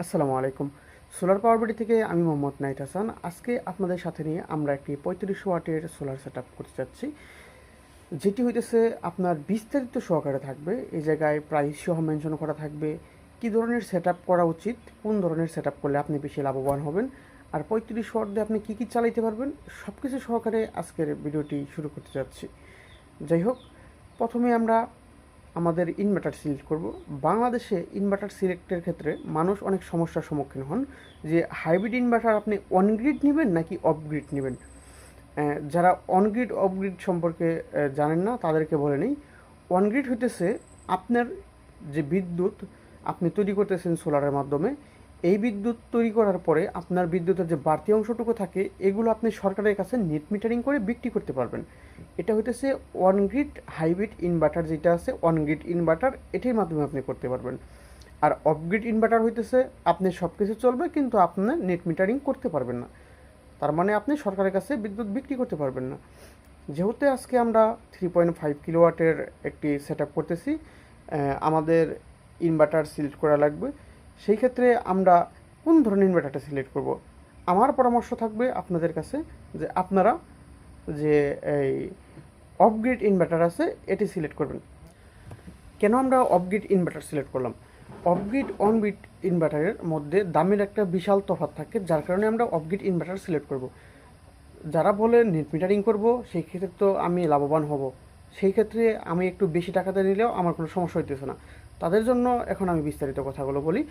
আসসালামু আলাইকুম। Solar power BD থেকে আমি মোহাম্মদ নাহিদ হাসান। আজকে আপনাদের সাথে নিয়ে আমরা একটি 3500 ওয়াটের সোলার সেটআপ করতে যাচ্ছি, যেটি হইতেছে আপনার বিস্তারিত সহকারে থাকবে। এই জায়গায় প্রাইস সহ মেনশন করা থাকবে, কী ধরনের সেটআপ করা উচিত, কোন ধরনের সেটআপ করলে আপনি বেশি লাভবান হবেন, আর 3500 ওয়াট দিয়ে আপনি কী কী চালাইতে পারবেন, সব কিছু সহকারে আজকের ভিডিওটি শুরু করতে যাচ্ছি। যাই হোক, প্রথমে আমরা আমাদের ইনভার্টার সিলেক্ট করব। বাংলাদেশে ইনভার্টার সিলেক্টের ক্ষেত্রে মানুষ অনেক সমস্যার সম্মুখীন হন, যে হাইব্রিড ইনভার্টার আপনি অন গ্রিড নেবেন নাকি অফ গ্রিড নেবেন। যারা অন গ্রিড অফ গ্রিড সম্পর্কে জানেন না তাদেরকে বলে নিই। অন গ্রিড হইতেছে আপনার যে বিদ্যুৎ আপনি তৈরি করতেছেন সোলারের মাধ্যমে, এই বিদ্যুৎ তৈরি করার পরে আপনার বিদ্যুতের যে বাড়তি অংশটুকু থাকে এগুলো আপনি সরকারের কাছে নেট মিটারিং করে বিক্রি করতে পারবেন। এটা হইতেছে অন গ্রিড হাইব্রিড ইনভার্টার, যেটা আছে অন গ্রিড ইনভার্টার, এটির মাধ্যমে আপনি করতে পারবেন। আর অফ গ্রিড ইনভার্টার হইতেছে আপনি সব কিছু চলবে কিন্তু আপনার নেট মিটারিং করতে পারবেন না, তার মানে আপনি সরকারের কাছে বিদ্যুৎ বিক্রি করতে পারবেন না। যেহেতু আজকে আমরা 3.5 কিলোওয়াটের একটি সেট আপ করতেছি, আমাদের ইনভার্টার সিলেক্ট করা লাগবে। সেই ক্ষেত্রে আমরা কোন ধরনের ইনভার্টারটা সিলেক্ট করব, আমার পরামর্শ থাকবে আপনাদের কাছে যে আপনারা যে এই অফ গ্রিড ইনভার্টার আছে এটি সিলেক্ট করবেন। কেন আমরা অফ গ্রিড ইনভার্টার সিলেক্ট করলাম? অফ গ্রিড অন গ্রিড ইনভার্টারের মধ্যে দামের একটা বিশাল তফাৎ থাকে, যার কারণে আমরা অফ গ্রিড ইনভার্টার সিলেক্ট করব। যারা বলে নেট মিটারিং করব সেই ক্ষেত্রে তো আমি লাভবান হব, সেই ক্ষেত্রে আমি একটু বেশি টাকাতে নিলেও আমার কোনো সমস্যা হইতেছে না, তাদের জন্য এখন আমি বিস্তারিত কথাগুলো বলি।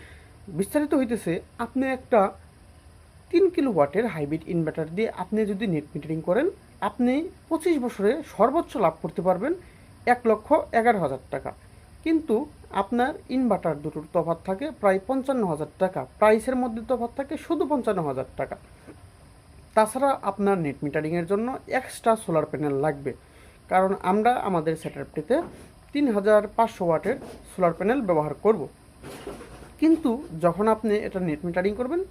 বিস্তারিত হইতেছে, আপনি একটা 3 কিলোওয়াটের হাইব্রিড ইনভার্টার দিয়ে আপনি যদি নেট মিটারিং করেন, আপনি 25 বছরে সর্বোচ্চ লাভ করতে পারবেন 1,11,000 টাকা। কিন্তু আপনার ইনভার্টার দুটোর তফাৎ থাকে প্রায় 55,000 টাকা, প্রাইসের মধ্যে তফাৎ থাকে শুধু 55,000 টাকা। তাছাড়া আপনার নেট মিটারিংয়ের জন্য এক্সট্রা সোলার প্যানেল লাগবে, কারণ আমরা আমাদের সেটআপটিতে 3,500 ওয়াটের সোলার প্যানেল ব্যবহার করব। কিন্তু যখন আপনি এটা নেট মিটারিং করবেন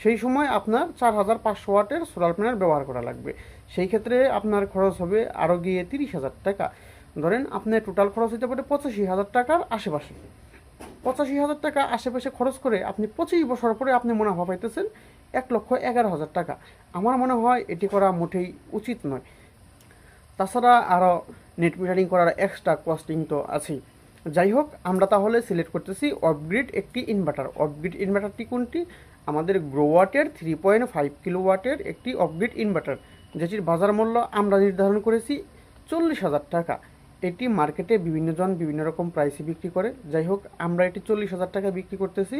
সেই সময় আপনার 4,500 ওয়াটের সোলার প্যানেল ব্যবহার করা লাগবে। সেই ক্ষেত্রে আপনার খরচ হবে আরও গিয়ে 30,000 টাকা। ধরেন আপনার টোটাল খরচ হতে পারে 85,000 টাকার আশেপাশে। 85,000 টাকা আশেপাশে খরচ করে আপনি 25 বছর পরে আপনি মুনাফা পাইতেছেন 1,11,000 টাকা। আমার মনে হয় এটি করা মোটেই উচিত নয়। তাছাড়া আরও নেট মিটারিং করার এক্সট্রা কস্টিং তো আছেই। যাই হোক, আমরা তাহলে সিলেক্ট করতেছি অফগ্রিড একটি ইনভার্টার। অফগ্রিড ইনভার্টারটি কোনটি? আমাদের গ্রোওয়াটের 3.5 কিলোওয়াটের একটি অফগ্রিড ইনভার্টার, যেটির বাজার মূল্য আমরা নির্ধারণ করেছি 40,000 টাকা। এটি মার্কেটে বিভিন্নজন বিভিন্ন রকম প্রাইসে বিক্রি করে। যাই হোক, আমরা এটি 40,000 টাকা বিক্রি করতেছি।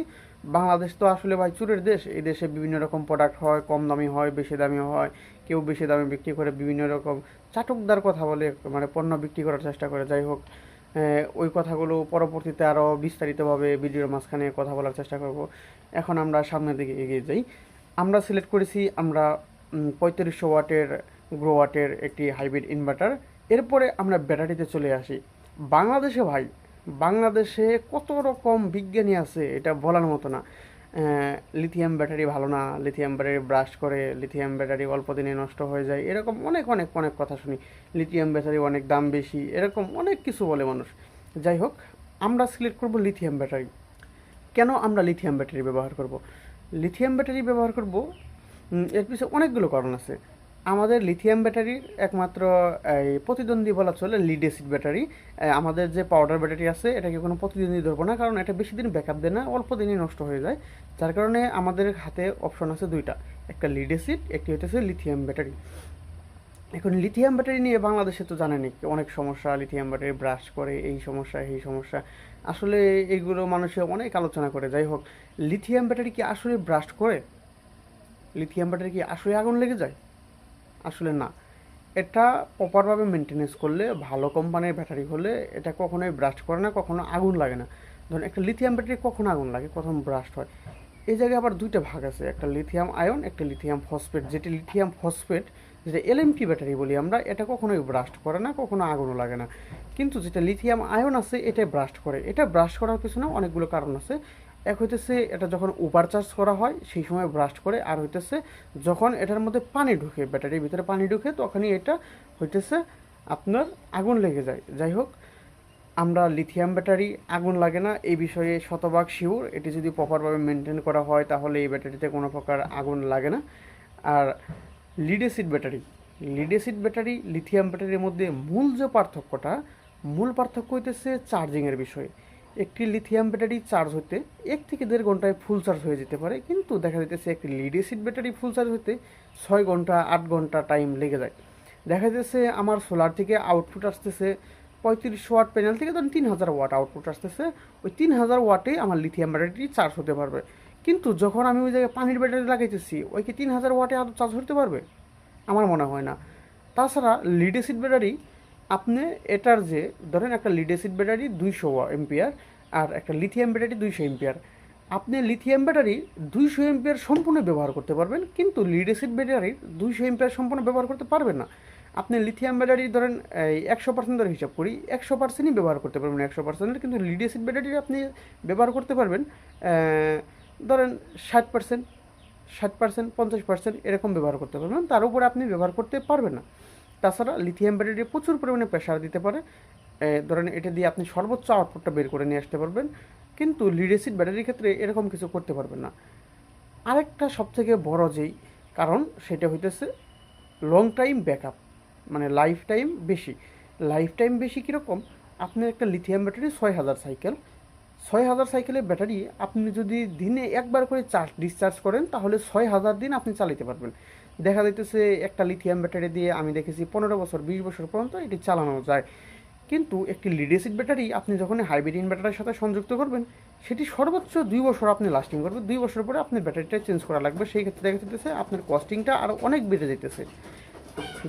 বাংলাদেশ তো আসলে ভাই চুরের দেশ, এই দেশে বিভিন্ন রকম প্রোডাক্ট হয়, কম দামি হয়, বেশি দামি হয়, কেউ বেশি দামে বিক্রি করে, বিভিন্ন রকম চাটকদার কথা বলে, মানে পণ্য বিক্রি করার চেষ্টা করে। যাই হোক, ওই কথাগুলো পরবর্তীতে আরও বিস্তারিতভাবে ভিডিওর মাঝখানে কথা বলার চেষ্টা করব। এখন আমরা সামনের দিকে এগিয়ে যাই। আমরা সিলেক্ট করেছি আমরা 3500 ওয়াটের গ্রোওয়াটের একটি হাইব্রিড ইনভার্টার। এরপরে আমরা ব্যাটারিতে চলে আসি। বাংলাদেশে ভাই, বাংলাদেশে কত রকম বিজ্ঞানী আছে এটা বলার মতো না। লিথিয়াম ব্যাটারি ভালো না, লিথিয়াম ব্যাটারি ব্রাস্ট করে, লিথিয়াম ব্যাটারি অল্প দিনে নষ্ট হয়ে যায়, এরকম অনেক অনেক অনেক কথা শুনি। লিথিয়াম ব্যাটারি অনেক দাম বেশি, এরকম অনেক কিছু বলে মানুষ। যাই হোক, আমরা সিলেক্ট করব লিথিয়াম ব্যাটারি। কেন আমরা লিথিয়াম ব্যাটারি ব্যবহার করব? লিথিয়াম ব্যাটারি ব্যবহার করব এর পিছনে অনেকগুলো কারণ আছে। আমাদের লিথিয়াম ব্যাটারির একমাত্র এই প্রতিদ্বন্দ্বী বলা চলে লিড অ্যাসিড ব্যাটারি। আমাদের যে পাউডার ব্যাটারি আছে এটাকে কোনো প্রতিদ্বন্দ্বী ধরবো না, কারণ এটা বেশি দিন ব্যাকআপ দেয় না, অল্প দিনই নষ্ট হয়ে যায়। যার কারণে আমাদের হাতে অপশন আছে দুইটা, একটা লিড অ্যাসিড, একটি হইতেছে লিথিয়াম ব্যাটারি। এখন লিথিয়াম ব্যাটারি নিয়ে বাংলাদেশে তো জানেনই অনেক সমস্যা, লিথিয়াম ব্যাটারি ব্রাশ করে, এই সমস্যা এই সমস্যা, আসলে এগুলো মানুষে অনেক আলোচনা করে। যাই হোক, লিথিয়াম ব্যাটারি কি আসলে ব্রাস্ট করে? লিথিয়াম ব্যাটারি কি আসলে আগুন লেগে যায়? আসলে না। এটা প্রপারভাবে মেনটেনেন্স করলে, ভালো কোম্পানির ব্যাটারি হলে এটা কখনোই ব্রাস্ট করে না, কখনো আগুন লাগে না। ধরুন একটা লিথিয়াম ব্যাটারি কখন আগুন লাগে, কখন ব্রাস্ট হয়? এই জায়গায় আবার দুইটা ভাগ আছে, একটা লিথিয়াম আয়ন, একটা লিথিয়াম ফসফেট। যেটি লিথিয়াম ফসফেট, যেটা এলএমপি ব্যাটারি বলি আমরা, এটা কখনোই ব্রাস্ট করে না, কখনো আগুনও লাগে না। কিন্তু যেটা লিথিয়াম আয়ন আছে এটা ব্রাস্ট করে। এটা ব্রাস্ট করার পিছনে অনেকগুলো কারণ আছে। এক হইতেছে এটা যখন ওভারচার্জ করা হয় সেই সময় ব্রাস্ট করে, আর হইতেছে যখন এটার মধ্যে পানি ঢুকে, ব্যাটারির ভিতরে পানি ঢুকে, তখনই এটা হইতেছে আপনার আগুন লেগে যায়। যাই হোক, আমরা লিথিয়াম ব্যাটারি আগুন লাগে না এই বিষয়ে শতভাগ শিওর। এটি যদি প্রপারভাবে মেনটেন করা হয় তাহলে এই ব্যাটারিতে কোনো প্রকার আগুন লাগে না। আর লিড অ্যাসিড ব্যাটারি, লিথিয়াম ব্যাটারির মধ্যে মূল পার্থক্য হইতেছে চার্জিংয়ের বিষয়ে। একটি লিথিয়াম ব্যাটারি চার্জ হতে 1 থেকে 1.5 ঘন্টায় ফুল চার্জ হয়ে যেতে পারে, কিন্তু দেখা যাইতেছে একটি lead acid battery full charge হতে 6 ঘন্টা 8 ঘন্টা টাইম লেগে যায়। দেখা যাচ্ছে আমার সোলার থেকে আউটপুট আসতেছে 3500 ওয়াট, প্যানেল থেকে ধরুন 3000 ওয়াট আউটপুট আসতেছে, ওই 3000 ওয়াটে আমার লিথিয়াম ব্যাটারিটি চার্জ হতে পারবে। কিন্তু যখন আমি ওই জায়গায় পানির ব্যাটারি লাগাইতেছি, ওই কি 3000 ওয়াটে আরও চার্জ হতে পারবে? আমার মনে হয় না। তাছাড়া লিড অ্যাসিড ব্যাটারি, আপনি এটার যে ধরেন একটা লিড অ্যাসিড ব্যাটারি 200 এম্পিয়ার আর একটা লিথিয়াম ব্যাটারি 200 এম্পিয়ার, আপনি লিথিয়াম ব্যাটারি 200 এম্পিয়ার সম্পূর্ণ ব্যবহার করতে পারবেন, কিন্তু লিড অ্যাসিড ব্যাটারির 200 এম্পিয়ার সম্পূর্ণ ব্যবহার করতে পারবেন না। আপনি লিথিয়াম ব্যাটারি ধরেন 100% ধরে হিসাব করি, 100%ই ব্যবহার করতে পারবেন 100%, কিন্তু লিড অ্যাসিড ব্যাটারি আপনি ব্যবহার করতে পারবেন ধরেন 60%, 60%, 50% এরকম ব্যবহার করতে পারবেন, তার উপরে আপনি ব্যবহার করতে পারবেন না। তাছাড়া লিথিয়াম ব্যাটারি প্রচুর পরিমাণে প্রেশার দিতে পারে, ধরেন এটা দিয়ে আপনি সর্বোচ্চ আউটপুটটা বের করে নিয়ে আসতে পারবেন, কিন্তু লিড অ্যাসিড ব্যাটারির ক্ষেত্রে এরকম কিছু করতে পারবেন না। আরেকটা সবথেকে বড় যেই কারণ সেটা হইতেছে লং টাইম ব্যাকআপ, মানে লাইফ টাইম বেশি কীরকম? আপনার একটা লিথিয়াম ব্যাটারি 6000 সাইকেল, 6000 সাইকেলের ব্যাটারি আপনি যদি দিনে একবার করে ডিসচার্জ করেন তাহলে 6000 দিন আপনি চালাতে পারবেন। দেখা যাইতেছে একটা লিথিয়াম ব্যাটারি দিয়ে আমি দেখেছি 15 বছর 20 বছর পর্যন্ত এটি চালানো যায়। কিন্তু একটি লিড অ্যাসিড ব্যাটারি আপনি যখন হাইব্রিড ইনভার্টারের সাথে সংযুক্ত করবেন, সেটি সর্বোচ্চ 2 বছর আপনি লাস্টিং করবে। 2 বছর পরে আপনি ব্যাটারিটা চেঞ্জ করা লাগবে, সেই ক্ষেত্রে দেখা যেতেছে আপনার কস্টিংটা আরও অনেক বেড়ে যেতেছে।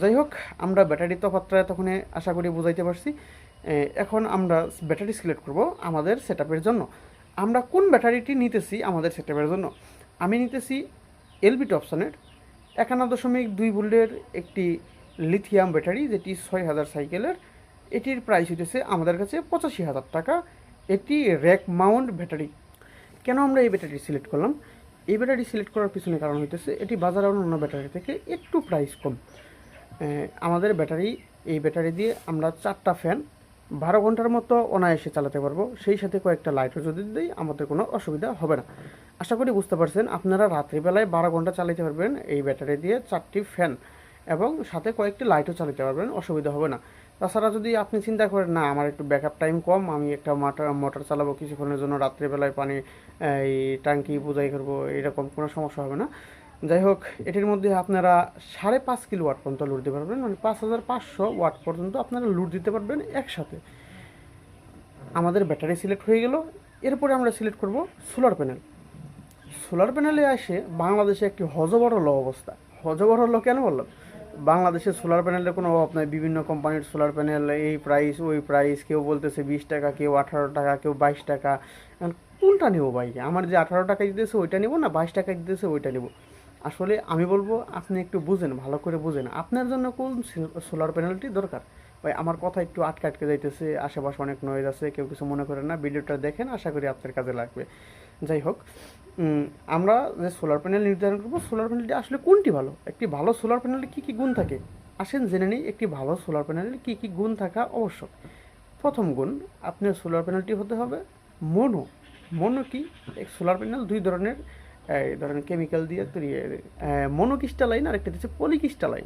যাই হোক, আমরা ব্যাটারি তফাৎটা তখন আশা করি বুঝাইতে পারছি। এখন আমরা ব্যাটারি সিলেক্ট করব আমাদের সেটআপের জন্য। আমরা কোন ব্যাটারিটি নিতেছি আমাদের সেটআপের জন্য? আমি নিতেছি এলবি টপসনের 51.2 ভোল্টের একটি লিথিয়াম ব্যাটারি, যেটি 6000 সাইকেলের। এটির প্রাইস হইতেছে আমাদের কাছে 85,000 টাকা। এটি র্যাক মাউন্ট ব্যাটারি। কেন আমরা এই ব্যাটারি সিলেক্ট করলাম? এই ব্যাটারি সিলেক্ট করার পিছনে কারণ হইতেছে এটি বাজারে অন্যান্য ব্যাটারি থেকে একটু প্রাইস কম। আমাদের এই ব্যাটারি দিয়ে আমরা 4টা ফ্যান 12 ঘন্টার মতো অনায়াসে চালাতে পারবো, সেই সাথে কয়েকটা লাইটও যদি দিই আমাদের কোনো অসুবিধা হবে না। আশা করি বুঝতে পারছেন, আপনারা রাত্রিবেলায় 12 ঘন্টা চালাতে পারবেন এই ব্যাটারি দিয়ে 4টি ফ্যান, এবং সাথে কয়েকটি লাইটও চালাতে পারবেন, অসুবিধা হবে না। তাছাড়া যদি আপনি চিন্তা করেন না আমার একটু ব্যাকআপ টাইম কম, আমি একটা মোটর চালাবো কিছুক্ষণের জন্য, রাত্রিবেলায় পানি এই ট্যাঙ্কি বোঝাই করবো, এরকম কোনো সমস্যা হবে না। যাই হোক, এটির মধ্যে আপনারা 5.5 কিলোওয়াট পর্যন্ত লোড দিতে পারবেন, মানে 5500 ওয়াট পর্যন্ত আপনারা লোড দিতে পারবেন একসাথে। আমাদের ব্যাটারি সিলেক্ট হয়ে গেল। এরপরে আমরা সিলেক্ট করব সোলার প্যানেল। সোলার প্যানেলে আসে বাংলাদেশে একটি হজবরল অবস্থা। হজবরল কেন বললাম? বাংলাদেশে সোলার প্যানেলের কোনো অভাব নাই, বিভিন্ন কোম্পানির সোলার প্যানেল, এই প্রাইস ওই প্রাইস, কেউ বলতেছে 20 টাকা, কেউ 18 টাকা, কেউ 22 টাকা। কোনটা নেবো ভাই? আমার যে 18 টাকা দিতেছে ওইটা নেবো, না 22 টাকা দিতেছে ওইটা নেবো? আসলে আমি বলবো আপনি একটু বুঝেন, ভালো করে বুঝেন আপনার জন্য কোন সোলার প্যানেলটি দরকার। ভাই আমার কথা একটু আটকে আটকে যাইতেছে, আশেপাশে অনেক নয়েজ আছে, কেউ কিছু মনে করেন না, ভিডিওটা দেখেন, আশা করি আপনার কাজে লাগবে। যাই হোক, আমরা যে সোলার প্যানেল নির্ধারণ করবো, সোলার প্যানেলটি আসলে কোনটি ভালো, একটি ভালো সোলার প্যানেলে কী কী গুণ থাকে আসেন জেনে নিই। একটি ভালো সোলার প্যানেলে কী কী গুণ থাকা আবশ্যক। প্রথম গুণ, আপনার সোলার প্যানেলটি হতে হবে মনো কি? সোলার প্যানেল দুই ধরনের, এই ধরেন কেমিক্যাল দিয়ে তৈরি, মনোক্রিস্টালাইন আর একটা হচ্ছে পলিক্রিস্টালাইন।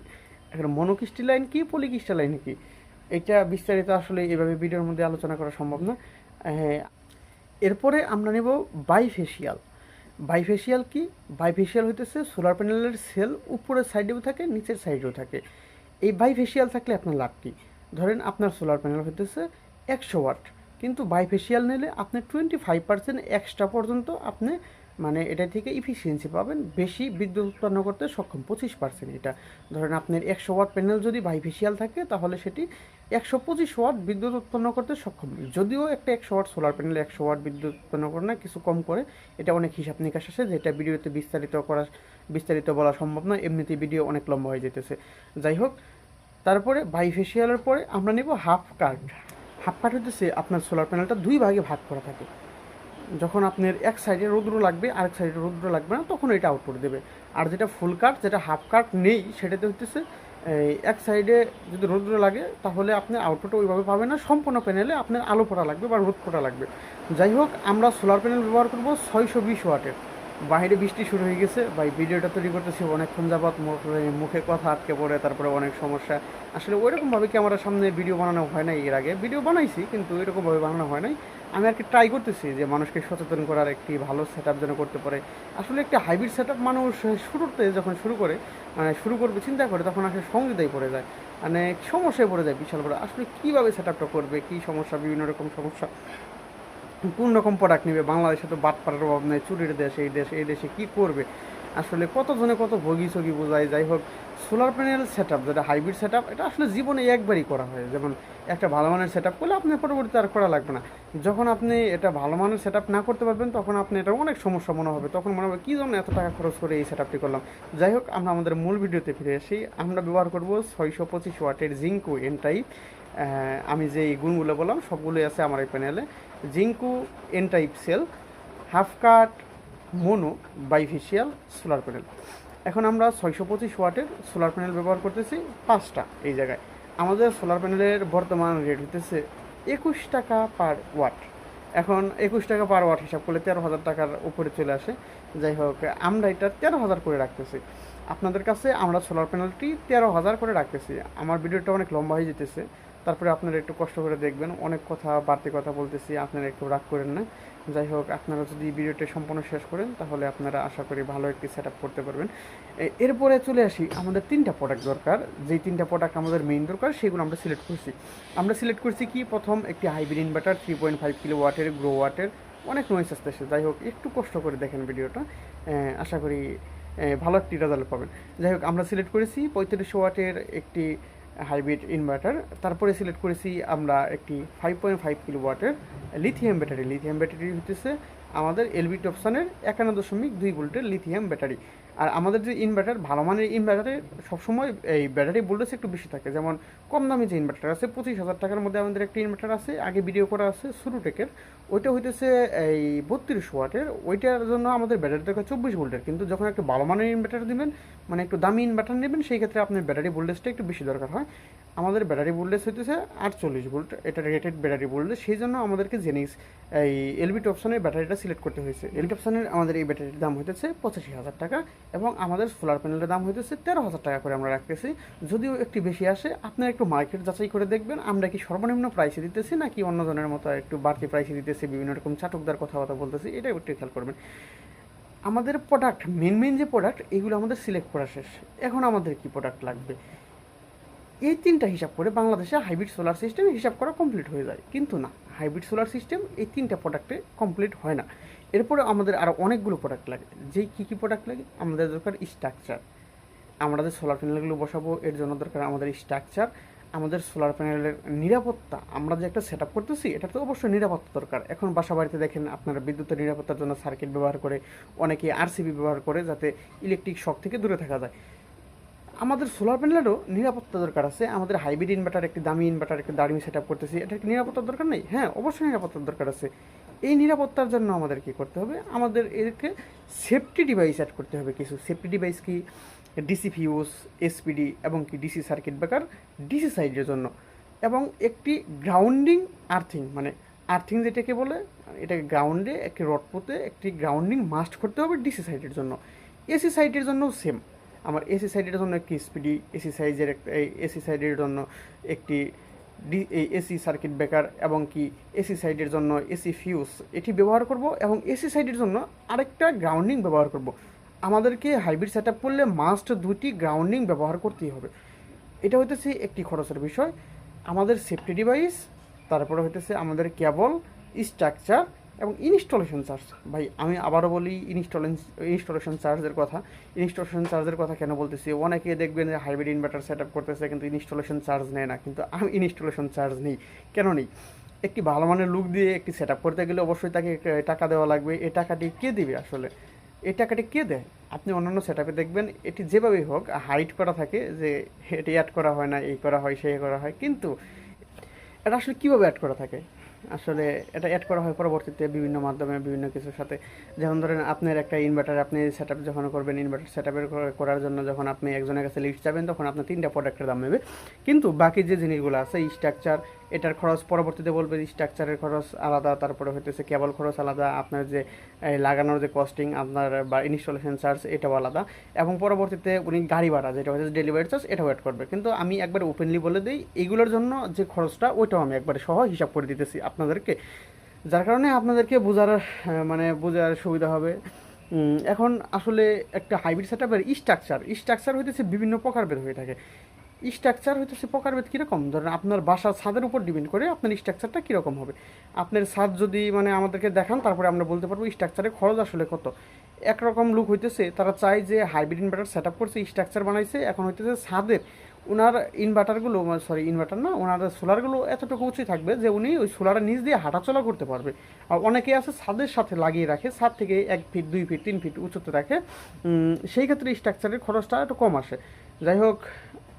এখন মনোক্রিস্টালাইন কি, পলিক্রিস্টালাইন কি, এটা বিস্তারিত আসলে এভাবে ভিডিওর মধ্যে আলোচনা করা সম্ভব না। এরপরে আমরা নেব বাইফেশিয়াল কি? বাইফেশিয়াল হইতেছে সোলার প্যানেলের সেল উপরের সাইডেও থাকে, নিচের সাইডেও থাকে। এই বাইফেশিয়াল থাকলে আপনার লাভ কী? ধরেন আপনার সোলার প্যানেল হইতেছে 100 ওয়াট, কিন্তু বাইফেশিয়াল নিলে আপনি 25% এক্সট্রা পর্যন্ত আপনি মানে এটা থেকে ইফিসিয়েন্সি পাবেন, বেশি বিদ্যুৎ উৎপন্ন করতে সক্ষম 25%। এটা ধরেন আপনার 100 ওয়াট প্যানেল যদি বাইফেশিয়াল থাকে তাহলে সেটি 125 ওয়াট বিদ্যুৎ উৎপন্ন করতে সক্ষম। যদিও একটা 100 ওয়াট সোলার প্যানেল 100 ওয়াট বিদ্যুৎ উৎপন্ন করে না, কিছু কম করে, এটা অনেক হিসাব নিকাশ আছে, যেটা ভিডিওতে বিস্তারিত বলা সম্ভব নয়, এমনিতেই ভিডিও অনেক লম্বা হয়ে যেতেছে। যাই হোক, তারপরে বাইফেশিয়ালের পরে আমরা নেব হাফ কাট হইতেছে আপনার সোলার প্যানেলটা 2 ভাগে ভাগ করা থাকে। যখন আপনার এক সাইডে রৌদ্র লাগবে আরেক সাইডে রৌদ্র লাগবে না, তখন এটা আউটপুট দেবে। আর যেটা ফুল কাট, যেটা হাফ কাট নেই, সেটাতে হইতেছে এই এক সাইডে যদি রৌদ্র লাগে তাহলে আপনি আউটপুট ওইভাবে পাবেন না, সম্পূর্ণ প্যানেলে আপনার আলো পড়া লাগবে বা রোদ পড়া লাগবে। যাই হোক, আমরা সোলার প্যানেল ব্যবহার করব 620 ওয়াটের। বাইরে বৃষ্টি শুরু হয়ে গেছে ভাই, ভিডিওটা তৈরি করতেছি অনেকক্ষণ যাবৎ, মুখে কথা আটকে পড়ে, তারপরে অনেক সমস্যা। আসলে ওইরকমভাবে ক্যামেরার সামনে ভিডিও বানানো হয় নাই, এর আগে ভিডিও বানাইছি কিন্তু এরকমভাবে বানানো হয় নাই। আমি আর কি ট্রাই করতেছি যে মানুষকে সচেতন করার, একটি ভালো সেট আপ যেন করতে পারে। আসলে একটা হাইব্রিড সেট আপ মানুষ শুরুতে যখন শুরু করে, মানে শুরু করবে চিন্তা করে, তখন আসলে সংবিধায় পড়ে যায়, মানে সমস্যায় পড়ে যায় বিশাল বড়। আসলে কীভাবে সেট আপটা করবে, কী সমস্যা, বিভিন্ন রকম সমস্যা, কোন রকম প্রোডাক্ট নেবে। বাংলাদেশে তো বাটপাড়ার অভাব নেই, চুরির দেশ এই দেশে কী করবে আসলে, কতজনে কত ভোগী ছগি বোঝায়। যাই হোক, সোলার প্যানেল সেট আপ যেটা হাইব্রিড সেট আপ, এটা আসলে জীবনে একবারই করা হয়। যেমন একটা ভালো মানের সেট আপ করলে আপনার পরবর্তীতে আর করা লাগবে না। যখন আপনি এটা ভালো মানের সেট আপ না করতে পারবেন, তখন আপনি এটা অনেক সমস্যা মনে হবে, তখন মনে হবে কী জন্য এত টাকা খরচ করে এই সেট আপটি করলাম। যাই হোক, আমরা আমাদের মূল ভিডিওতে ফিরে আসি। আমরা ব্যবহার করব 625 ওয়াটের জিঙ্কো এন টাইপ। আমি যে গুণগুলো বললাম সবগুলোই আছে আমার এই প্যানেলে। Jinko N type cell, half cut mono bifacial solar panel. এখন আমরা 625 ওয়াটের সোলার প্যানেল ব্যবহার করতেছি 5টা এই জায়গায়। আমাদের সোলার প্যানেলের বর্তমান রেট হতেছে 21 টাকা পার ওয়াট। এখন 21 টাকা পার ওয়াট হিসাব করলে 13,000 টাকার উপরে চলে আসে। যাই হোক, আমরা এটা 13,000 করে রাখতেছি আপনাদের কাছে। আমরা সোলার প্যানেলটি 13,000 করে রাখতেছি। আমার ভিডিওটা অনেক লম্বা হয়ে যেতেছে, তারপরে আপনারা একটু কষ্ট করে দেখবেন। অনেক কথা, বাড়তি কথা বলতেছি, আপনারা একটু রাগ করেন না। যাই হোক, আপনারা যদি ভিডিওটা সম্পূর্ণ শেষ করেন তাহলে আপনারা আশা করি ভালো একটি সেট আপ করতে পারবেন। এরপরে চলে আসি, আমাদের 3টা প্রোডাক্ট দরকার। যেই 3টা প্রোডাক্ট আমাদের মেইন দরকার সেগুলো আমরা সিলেক্ট করছি। আমরা সিলেক্ট করছি কি, প্রথম একটি হাইব্রিড ইনভার্টার 3.5 কিলো ওয়াটের গ্রো ওয়াটের। অনেক নয়েস আসতেছে, যাই হোক একটু কষ্ট করে দেখেন ভিডিওটা, আশা করি ভালো একটি রেজাল্ট পাবেন। যাই হোক, আমরা সিলেক্ট করেছি 3500 ওয়াটের একটি হাইব্রিড ইনভার্টার। তারপরে সিলেক্ট করেছি আমরা একটি 5.5 কিলো ওয়াটের লিথিয়াম ব্যাটারি। লিথিয়াম ব্যাটারি হতেছে আমাদের এলবি টপসনের 51.2 ভোল্টের লিথিয়াম ব্যাটারি। আর আমাদের যে ইনভার্টার, ভালো মানের ইনভার্টারে সবসময় এই ব্যাটারি ভোল্টেজ একটু বেশি থাকে। যেমন কম দামি যে ইনভার্টার আছে 25,000 টাকার মধ্যে আমাদের একটি ইনভার্টার আছে, আগে ভিডিও করা আছে সুরুটেকের, ওইটা হইতেছে এই 32 ওয়াটের। ওইটার জন্য আমাদের ব্যাটারি দরকার 24 ভোল্টের। কিন্তু যখন একটু ভালো মানের ইনভার্টার দিবেন, মানে একটু দামি ইনভার্টার নেবেন, সেই ক্ষেত্রে আপনার ব্যাটারি ভোল্টেজটা একটু বেশি দরকার হয়। আমাদের ব্যাটারি ভোল্টেজ হইতেছে 48 ভোল্ট, এটা রেটেড ব্যাটারি ভোল্টেজ। সেই জন্য আমাদেরকে জেনিক্স এই এলবি টপসনের ব্যাটারিটা সিলেক্ট করতে হয়েছে। এলবি টপসনের আমাদের এই ব্যাটারির দাম হইতেছে 85,000 টাকা, এবং আমাদের সোলার প্যানেলের দাম হইতেছে 13,000 টাকা করে আমরা রাখতেছি। যদিও একটু বেশি আসে, আপনারা একটু মার্কেট যাচাই করে দেখবেন আমরা কি সর্বনিম্ন প্রাইসে দিতেছি নাকি অন্য জনের মতো একটু বাড়তি প্রাইসে দিতেছি, বিভিন্ন রকম চাটকদার কথাবার্তা বলতেছি, এটা একটু খেয়াল করবেন। আমাদের প্রোডাক্ট মেন যে প্রোডাক্ট, এগুলো আমাদের সিলেক্ট করা শেষ। এখন আমাদের কি প্রোডাক্ট লাগবে, এই 3টা হিসাব করে বাংলাদেশে হাইব্রিড সোলার সিস্টেম হিসাব করা কমপ্লিট হয়ে যায়। কিন্তু না, হাইব্রিড সোলার সিস্টেম এই 3টা প্রোডাক্টে কমপ্লিট হয় না। এরপরে আমাদের আরও অনেকগুলো প্রোডাক্ট লাগে। যেই কী প্রোডাক্ট লাগে, আমাদের দরকার স্ট্রাকচার। আমরা যে সোলার প্যানেলগুলো বসাবো এর জন্য দরকার আমাদের স্ট্রাকচার। আমাদের সোলার প্যানেলের নিরাপত্তা, আমরা যে একটা সেট আপ করতেছি এটা তো অবশ্যই নিরাপত্তা দরকার। এখন বাসা বাড়িতে দেখেন আপনারা বিদ্যুতের নিরাপত্তার জন্য সার্কিট ব্যবহার করে, অনেকে আরসিবি ব্যবহার করে, যাতে ইলেকট্রিক শক থেকে দূরে থাকা যায়। আমাদের সোলার প্যানেলেরও নিরাপত্তা দরকার আছে। আমাদের হাইব্রিড ইনভার্টার, একটি দামি ইনভার্টার, একটি দামি সেট আপ করতেছি, এটা কি নিরাপত্তার দরকার নেই? হ্যাঁ, অবশ্যই নিরাপত্তার দরকার আছে। এই নিরাপত্তার জন্য আমাদের কী করতে হবে, আমাদের এদেরকে সেফটি ডিভাইস অ্যাড করতে হবে। কিছু সেফটি ডিভাইস কি, ডিসি ফিউজ, এসপিডি এবং কি ডিসি সার্কিট ব্রেকার ডিসি সাইডের জন্য, এবং একটি গ্রাউন্ডিং আর্থিং, মানে আর্থিং যেটাকে বলে, এটাকে গ্রাউন্ডে একটি রড পুঁতে একটি গ্রাউন্ডিং মাস্ট করতে হবে ডিসি সাইডের জন্য। এসি সাইডের জন্য সেম, আমার এসি সাইডের জন্য একটি স্পিডি, এসি সাইজের এসি সাইডের জন্য একটি এসি সার্কিট ব্রেকার, এবং কি এসি সাইডের জন্য এসি ফিউজ এটি ব্যবহার করব, এবং এসি সাইডের জন্য আরেকটা গ্রাউন্ডিং ব্যবহার করব। আমাদেরকে হাইব্রিড সেট আপ করলে মাস্ট 2টি গ্রাউন্ডিং ব্যবহার করতেই হবে। এটা হইতেছে একটি খরচের বিষয়। আমাদের সেফটি ডিভাইস, তারপরে হইতেছে আমাদের কেবল, স্ট্রাকচার এবং ইনস্টলেশন চার্জ। ভাই আমি আবারও বলি ইনস্টলেশন চার্জের কথা। ইনস্টলেশন চার্জের কথা কেন বলতেছি, অনেকে দেখবেন যে হাইব্রিড ইনভার্টার সেট আপ করতেছে কিন্তু ইনস্টলেশন চার্জ নেয় না, কিন্তু আমি ইনস্টলেশন চার্জ নিই। কেন নিই? একটি ভালো মানের লুক দিয়ে একটি সেট আপ করতে গেলে অবশ্যই তাকে টাকা দেওয়া লাগবে। এই টাকাটি কে দিবে আসলে, এই টাকাটি কে দেয়? আপনি অন্যান্য সেট আপে দেখবেন এটি যেভাবেই হোক হাইড করা থাকে, যে এটি অ্যাড করা হয় না, এই করা হয়, সেই করা হয়, কিন্তু এটা আসলে কীভাবে অ্যাড করা থাকে, আসলে এটা অ্যাড করা হয় পরবর্তীতে বিভিন্ন মাধ্যমে বিভিন্ন কিছুর সাথে। যেমন ধরেন আপনার একটা ইনভার্টার আপনি সেট আপ যখন করবেন, ইনভার্টার সেট আপের করার জন্য যখন আপনি একজনের কাছে লিস্ট যাবেন, তখন আপনার 3টা প্রোডাক্টের দাম নেবে। কিন্তু বাকি যে জিনিসগুলো আছে স্ট্রাকচার, এটার খরচ পরবর্তীতে বলবে, স্ট্রাকচারের খরচ আলাদা, তারপরে হইতেছে কেবল খরচ আলাদা, আপনার যে লাগানোর যে কস্টিং আপনার বা ইনস্টলেশন চার্জ এটাও আলাদা, এবং পরবর্তীতে উনি গাড়ি ভাড়া যেটা হচ্ছে ডেলিভারি চার্জ এটাও অ্যাড করবে। কিন্তু আমি একবার ওপেনলি বলে দিই, এগুলোর জন্য যে খরচটা ওইটাও আমি একবারে সহ হিসাব করে দিতেছি আপনাদেরকে, যার কারণে আপনাদেরকে বোঝার মানে বোঝার সুবিধা হবে। এখন আসলে একটা হাইব্রিড সেটআপের স্ট্রাকচার হইতেছে বিভিন্ন প্রকারভেদ হয়ে থাকে। স্ট্রাকচার হইতেছে প্রকারভেদ কীরকম, ধরেন আপনার বাসার ছাদের উপর ডিপেন্ড করে আপনার স্ট্রাকচারটা কীরকম হবে। আপনার ছাদ যদি মানে আমাদেরকে দেখান, তারপরে আমরা বলতে পারবো স্ট্রাকচারের খরচ আসলে কত। একরকম লুক হইতেছে, তারা চায় যে হাইব্রিড ইনভার্টার সেট আপ করছে, স্ট্রাকচার বানাইছে, এখন হইতেছে ছাদের ওনার ইনভার্টারগুলো, সরি ইনভার্টার না, ওনার সোলারগুলো এতটুকু উঁচু থাকবে যে উনি ওই সোলারের নিচ দিয়ে হাঁটাচলা করতে পারবে। আর অনেকে আছে ছাদের সাথে লাগিয়ে রাখে, ছাদ থেকে 1 ফিট 2 ফিট 3 ফিট উঁচুতে রাখে, সেই ক্ষেত্রে স্ট্রাকচারের খরচটা একটু কম আসে। যাই হোক,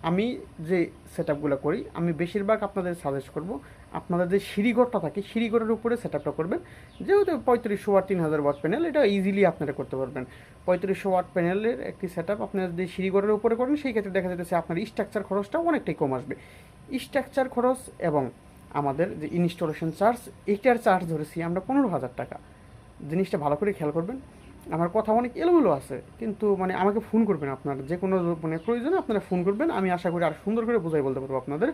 আমি যে সেট আপগুলো করি, আমি বেশিরভাগ আপনাদের সাজেস্ট করব আপনাদের যে সিঁড়িঘরটা থাকে সিঁড়িঘরের উপরে সেট আপটা করবেন। যেহেতু 3500 ওয়াট 3000 ওয়াট প্যানেল, এটা ইজিলি আপনারা করতে পারবেন। 3500 ওয়াট প্যানেলের একটি সেট আপ আপনারা যদি সিঁড়িঘরের উপরে করেন, সেই ক্ষেত্রে দেখা যাচ্ছে আপনার স্ট্রাকচার খরচটা অনেকটাই কম আসবে। স্ট্রাকচার খরচ এবং আমাদের যে ইনস্টলেশন চার্জ, এইটার চার্জ ধরেছি আমরা 15,000 টাকা। জিনিসটা ভালো করে খেয়াল করবেন। আমার কথা অনেক এলোমেলো আছে, কিন্তু মানে আমাকে ফোন করবেন, আপনার যে কোনো মানে প্রয়োজনে আপনারা ফোন করবেন, আমি আশা করি আর সুন্দর করে বোঝাই বলতে পারবো আপনাদের।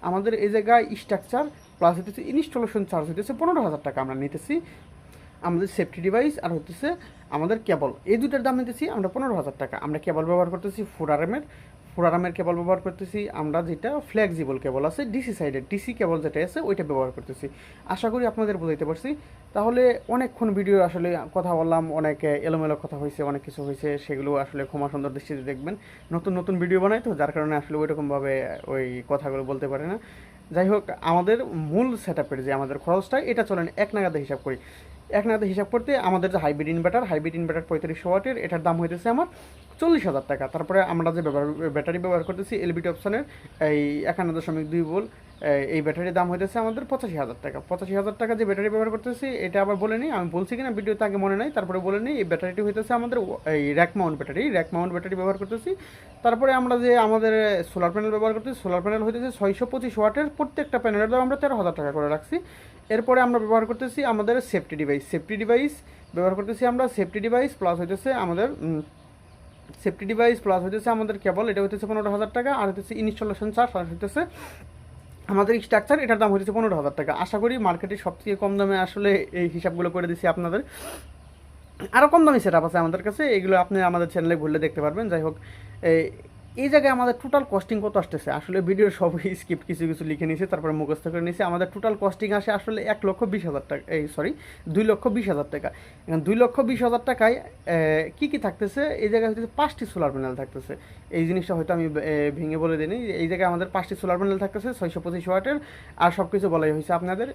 আমাদের এই জায়গায় স্ট্রাকচার প্লাস হইতেছে ইনস্টলেশন চার্জ হইতেছে 15,000 টাকা আমরা নিতেছি। আমাদের সেফটি ডিভাইস আর হচ্ছে আমাদের কেবল, এই দুটার দাম নিতেছি আমরা 15,000 টাকা। আমরা কেবল ব্যবহার করতেছি 4 আরামের কেবল ব্যবহার করতেছি আমরা, যেটা ফ্লেক্সিবল কেবল আছে ডিসি সাইডের, ডিসি কেবল যেটা আছে ওইটা ব্যবহার করতেছি। আশা করি আপনাদের বোঝাইতে পারছি। তাহলে অনেকক্ষণ ভিডিও আসলে কথা বললাম, অনেক এলোমেলো কথা হয়েছে, অনেক কিছু হয়েছে, সেগুলো আসলে ক্ষমা সুন্দর দৃষ্টিতে দেখবেন। নতুন নতুন ভিডিও বানাই তো, যার কারণে আসলে ওইরকমভাবে ওই কথাগুলো বলতে পারে না। যাই হোক, আমাদের মূল সেট আপের যে আমাদের খরচটা, এটা চলেন এক নাগাদে হিসাব করি। এক নাগাদে হিসাব করতে আমাদের যে হাইব্রিড ইনভার্টার 3500 ওয়াটের, এটার দাম হইতেছে আমার 40,000 টাকা। তারপরে আমরা যে ব্যাটারি ব্যবহার করতেছি এলবিটি অপশনের এই 51.2 ভোল্ট, এই ব্যাটারির দাম হইতেছে আমাদের 85,000 টাকা। 85,000 টাকা যে ব্যাটারি ব্যবহার করতেছি, এটা আবার বলে নিই, আমি বলছি কিনা ভিডিওতে আগে মনে নাই, তারপরে বলে নিই, এই ব্যাটারিটি হইতেছে আমাদের এই র্যাক মাউন্ট ব্যাটারি ব্যবহার করতেছি। তারপরে আমরা যে আমাদের সোলার প্যানেল ব্যবহার করতেছি, সোলার প্যানেল হইতেছে 625 ওয়াটের, প্রত্যেকটা প্যানেলের দাম আমরা 13,000 টাকা করে রাখছি। এরপরে আমরা ব্যবহার করতেছি আমাদের সেফটি ডিভাইস ব্যবহার করতেছি আমরা, সেফটি ডিভাইস প্লাস হইতেছে আমাদের কেবল, এটা হইতেছে 15,000 টাকা। আর হইতেছে ইনস্টলেশন চার্জ, আর হইতেছে আমাদের স্ট্রাকচার, এটার দাম হইতেছে 15,000 টাকা। আশা করি মার্কেটে সবথেকে কম দামে আসলে এই হিসাবগুলো করে দিছি আপনাদের। আরও কম দামি সেট আপ আছে আমাদের কাছে, এগুলো আপনি আমাদের চ্যানেলে ঘুরলে দেখতে পারবেন। যাই হোক, এই জায়গায় আমাদের টোটাল কস্টিং কত আসতেছে, আসলে ভিডিওর সবই স্ক্রিপ্ট কিছু কিছু লিখে নিয়েছি, তারপরে মুখস্থ করে নিয়েছি। আমাদের টোটাল কস্টিং আসে আসলে 1,20,000 টাকা, 2,20,000 টাকা। এখন 2,20,000 টাকায় কী কী থাকতেছে, এই জায়গায় হচ্ছে 5টি সোলার প্যানেল থাকতেছে। এই জিনিসটা হয়তো আমি ভেঙে বলে দিই, এই জায়গায় আমাদের 5টি সোলার প্যানেল থাকতেছে 625 ওয়াটের, আর সব কিছু বলাই হয়েছে আপনাদের।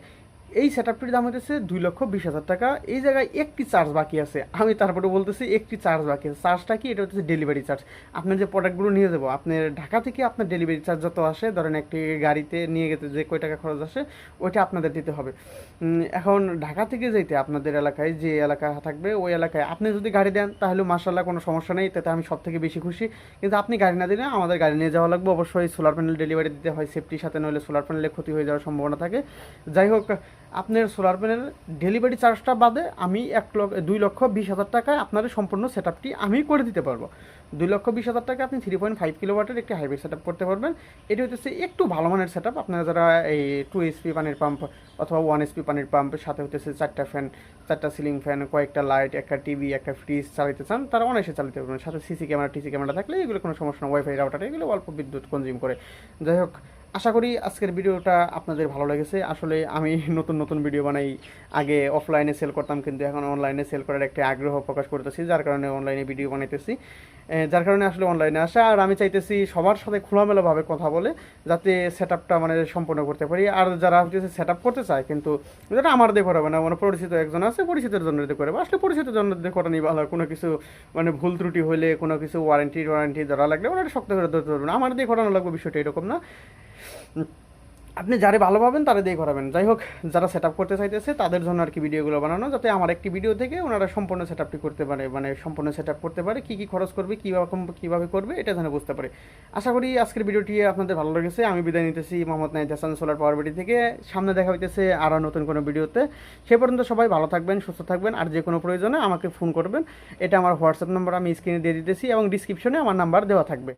এই সেট আপটির দাম হইতেছে 2,20,000 টাকা। এই জায়গায় একটি চার্জ বাকি আছে, আমি তারপরে বলতেছি একটি চার্জ বাকি আছে। চার্জটা কি, এটা হচ্ছে ডেলিভারি চার্জ। আপনার যে প্রোডাক্টগুলো নিয়ে যাবো, আপনার ঢাকা থেকে আপনার ডেলিভারি চার্জ যত আসে, ধরেন একটি গাড়িতে নিয়ে গেতে যে কয় টাকা খরচ আসে, ওইটা আপনাদের দিতে হবে। এখন ঢাকা থেকে যেতে আপনাদের এলাকায় যে এলাকা থাকবে, ওই এলাকায় আপনি যদি গাড়ি দেন, তাহলে মাশাআল্লাহ কোনো সমস্যা নেই, তাতে আমি সব থেকে বেশি খুশি। কিন্তু আপনি গাড়ি না দিলে আমাদের গাড়ি নিয়ে যাওয়া লাগবে, অবশ্যই সোলার প্যানেল ডেলিভারি দিতে হয় সেফটির সাথে, নইলে সোলার প্যানেলে ক্ষতি হয়ে যাওয়ার সম্ভাবনা থাকে। যাই হোক, আপনার সোলার প্যানেল ডেলিভারি চার্জটা বাদে আমি 2,20,000 টাকায় আপনাদের সম্পূর্ণ সেট আপটি আমি করে দিতে পারবো। 2,20,000 টাকা আপনি 3.5 কিলোওয়াটের একটি হাইব্রিড সেট আপ করতে পারবেন। এটি হচ্ছে একটু ভালো মানের সেট আপ। আপনারা যারা এই 2 HP পানির পাম্প অথবা 1 HP পানির পাম্পের সাথে হচ্ছে 4টা ফ্যান, 4টা সিলিং ফ্যান, কয়েকটা লাইট, একটা টিভি, একটা ফ্রিজ চালাতে চান, তারা অনায়াসে চালাতে পারবেন। সাথে টিসি ক্যামেরা থাকলে এগুলো কোনো সমস্যা না, ওয়াইফাই রাউটার, এগুলো অল্প বিদ্যুৎ কনজিউম করে। যাই হোক, আশা করি আজকের ভিডিওটা আপনাদের ভালো লেগেছে। আসলে আমি নতুন নতুন ভিডিও বানাই, আগে অফলাইনে সেল করতাম, কিন্তু এখন অনলাইনে সেল করার একটা আগ্রহ প্রকাশ করতেছি, যার কারণে অনলাইনে ভিডিও বানাইতেছি, যার কারণে আসলে অনলাইনে আসা। আর আমি চাইতেছি সবার সাথে খোলামেলাভাবে কথা বলে যাতে সেট আপটা মানে সম্পূর্ণ করতে পারি। আর যারা হচ্ছে সেট আপ করতে চায়, কিন্তু যেটা আমার দিয়ে করাবে না, মানে পরিচিত একজন আছে, পরিচিতের জন্য দিয়ে করবে, আসলে পরিচিতের জন্য দিয়ে করা নিয়ে ভালো। কোনো কিছু মানে ভুল ত্রুটি হলে, কোনো কিছু ওয়ারেন্টি ধরা লাগলে ওরা শক্ত করে ধরতে পারবে না, আমার দিয়ে করানো লাগবে, বিষয়টা এরকম না। আপনি যারে ভালো পাবেন তারা দিয়ে করাবেন। যাই হোক, যারা সেট আপ করতে চাইতেছে তাদের জন্য আর কি ভিডিওগুলো বানানো, যাতে আমার একটি ভিডিও থেকে ওনারা সম্পূর্ণ সেট আপটি করতে পারে, মানে সম্পূর্ণ সেট আপ করতে পারে, কী কী খরচ করবে, কীভাবে করবে, এটা যেন বুঝতে পারে। আশা করি আজকের ভিডিওটি আপনাদের ভালো লেগেছে। আমি বিদায় নিতেছি Mohammad Nahid Hasan, solar power BD থেকে। সামনে দেখা হইতেছে আরও নতুন কোনো ভিডিওতে। সে পর্যন্ত সবাই ভালো থাকবেন, সুস্থ থাকবেন, আর যে কোনো প্রয়োজনে আমাকে ফোন করবেন। এটা আমার হোয়াটসঅ্যাপ নাম্বার আমি স্ক্রিনে দিয়ে দিতেছি এবং ডিসক্রিপশনে আমার নাম্বার দেওয়া থাকবে।